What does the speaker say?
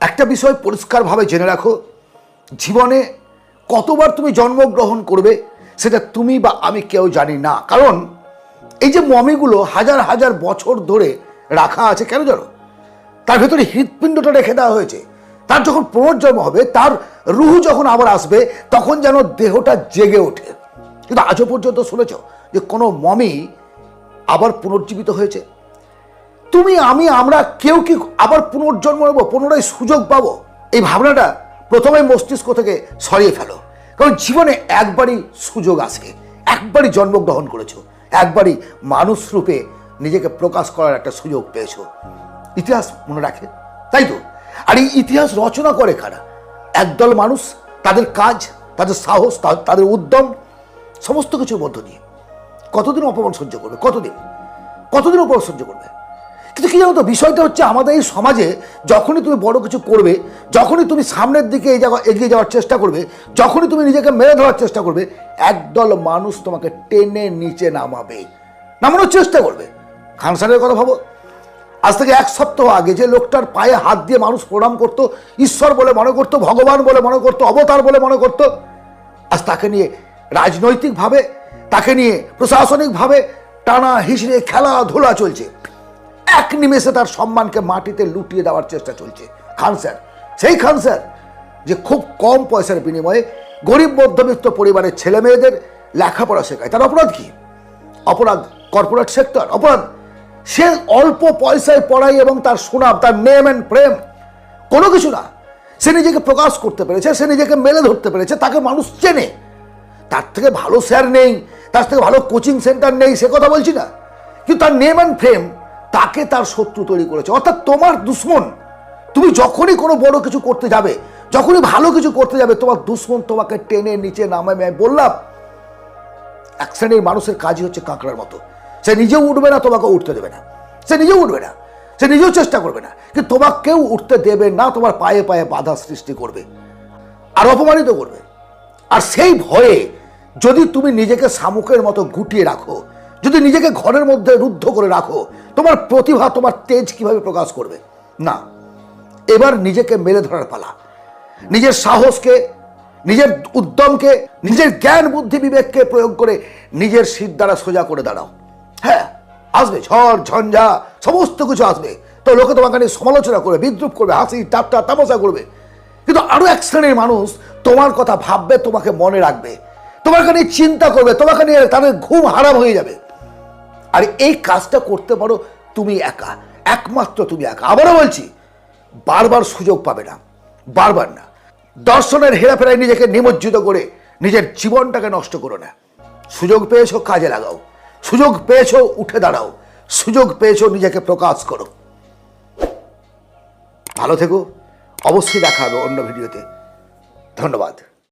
একটা বিষয় পরিষ্কারভাবে জেনে রাখো, জীবনে কতবার তুমি জন্মগ্রহণ করবে সেটা তুমি বা আমি কেউ জানি না। কারণ এই যে মমিগুলো হাজার হাজার বছর ধরে রাখা আছে কেন জানো? তার ভেতরে হৃৎপিণ্ডটা রেখে দেওয়া হয়েছে। তার যখন পুনর্জন্ম হবে, তার রুহ যখন আবার আসবে, তখন যেন দেহটা জেগে ওঠে। কিন্তু আজও পর্যন্ত শুনেছ যে কোনো মমি আবার পুনর্জীবিত হয়েছে? তুমি আমি আমরা কেউ কি আবার পুনর্জন্ম নেবো, পুনরায় সুযোগ পাবো? এই ভাবনাটা প্রথমে মস্তিষ্ক থেকে সরিয়ে ফেলো। কারণ জীবনে একবারই সুযোগ আসে, একবারই জন্মগ্রহণ করেছো, একবারই মানুষ রূপে নিজেকে প্রকাশ করার একটা সুযোগ পেয়েছো। ইতিহাস মনে রাখে, তাই তো? আর এই ইতিহাস রচনা করে কারা? একদল মানুষ, তাদের কাজ, তাদের সাহস, তাদের উদ্যম, সমস্ত কিছুর মধ্য দিয়ে। কতদিন অপমান সহ্য করবে? কতদিন অপমান সহ্য করবে? কিন্তু কি জানো তো, বিষয়টা হচ্ছে আমাদের এই সমাজে যখনই তুমি বড় কিছু করবে, যখনই তুমি সামনের দিকে এগিয়ে যাওয়ার চেষ্টা করবে, যখনই তুমি নিজেকে মেরে ধরার চেষ্টা করবে, একদল মানুষ তোমাকে টেনে নিচে নামানোর চেষ্টা করবে। খান স্যারের কথা ভাবো। আজ থেকে 1 সপ্তাহ আগে যে লোকটার পায়ে হাত দিয়ে মানুষ প্রণাম করতো, ঈশ্বর বলে মনে করতো, ভগবান বলে মনে করতো, অবতার বলে মনে করতো, আজ তাকে নিয়ে রাজনৈতিকভাবে, তাকে নিয়ে প্রশাসনিকভাবে টানা হিসড়ে খেলাধুলা চলছে। এক নিমেষে তার সম্মানকে মাটিতে লুটিয়ে দেওয়ার চেষ্টা চলছে। খান স্যার, সেই খান স্যার যে খুব কম পয়সার বিনিময়ে গরিব মধ্যবিত্ত পরিবারের ছেলে মেয়েদের লেখাপড়া শেখায়। তার অপরাধ কি? অপরাধ কর্পোরেট সেক্টর, অপরাধ সে অল্প পয়সায় পড়াই এবং তার সুনাম, তার নেম অ্যান্ড প্রেম, কোনো কিছু না। সে নিজেকে প্রকাশ করতে পেরেছে, সে নিজেকে মেলে ধরতে পেরেছে, তাকে মানুষ চেনে। তার থেকে ভালো স্যার নেই, তার থেকে ভালো কোচিং সেন্টার নেই, সে কথা বলছি না। কিন্তু তার নেম অ্যান্ড ফেম তাকে তার শত্রু তৈরি করেছে, অর্থাৎ তোমার দুশ্মন। তুমি যখনই কোনো বড় কিছু করতে যাবে, যখনই ভালো কিছু করতে যাবে, তোমার দুশ্মন তোমাকে টেনে নিচে নামাবে। আমি বললাম, এক শ্রেণীর মানুষের কাজই হচ্ছে কাঁকড়ার মতো। সে নিজেও উঠবে না, তোমাকে উঠতে দেবে না। সে নিজেও উঠবে না, সে নিজেও চেষ্টা করবে না, কিন্তু তোমাকেও উঠতে দেবে না। তোমার পায়ে পায়ে বাধা সৃষ্টি করবে আর অপমানিত করবে। আর সেই ভয়ে যদি তুমি নিজেকে শামুকের মতো গুটিয়ে রাখো, যদি নিজেকে ঘরের মধ্যে রুদ্ধ করে রাখো, তোমার প্রতিভা, তোমার তেজ কিভাবে প্রকাশ করবে? না, এবার নিজেকে মেলে ধরার পালা। নিজের সাহসকে, নিজের উদ্যমকে, নিজের জ্ঞান বুদ্ধি বিবেককে প্রয়োগ করে নিজের শির দ্বারা সোজা করে দাঁড়াও। হ্যাঁ, আসবে ঝড় ঝঞ্ঝা, সমস্ত কিছু আসবে। তো লোকে তোমাকে নিয়ে সমালোচনা করবে, বিদ্রুপ করবে, হাসি ঠাট্টা তামাশা করবে। কিন্তু আরো এক শ্রেণীর মানুষ তোমার কথা ভাববে, তোমাকে মনে রাখবে, তোমাকে নিয়ে চিন্তা করবে, তোমাকে নিয়ে তাদের ঘুম হারাম হয়ে যাবে। আর এই কাজটা করতে পারো তুমি একা, একমাত্র তুমি একা। আবারও বলছি, বারবার সুযোগ পাবে না, বারবার না। দর্শনের হেরাফেরায় নিজেকে নিমজ্জিত করে নিজের জীবনটাকে নষ্ট করো না। সুযোগ পেয়েছো, কাজে লাগাও। সুযোগ পেয়েছো, উঠে দাঁড়াও। সুযোগ পেয়েছো, নিজেকে প্রকাশ করো। ভালো থেকো। অবশ্যই দেখা হবে অন্য ভিডিওতে। ধন্যবাদ।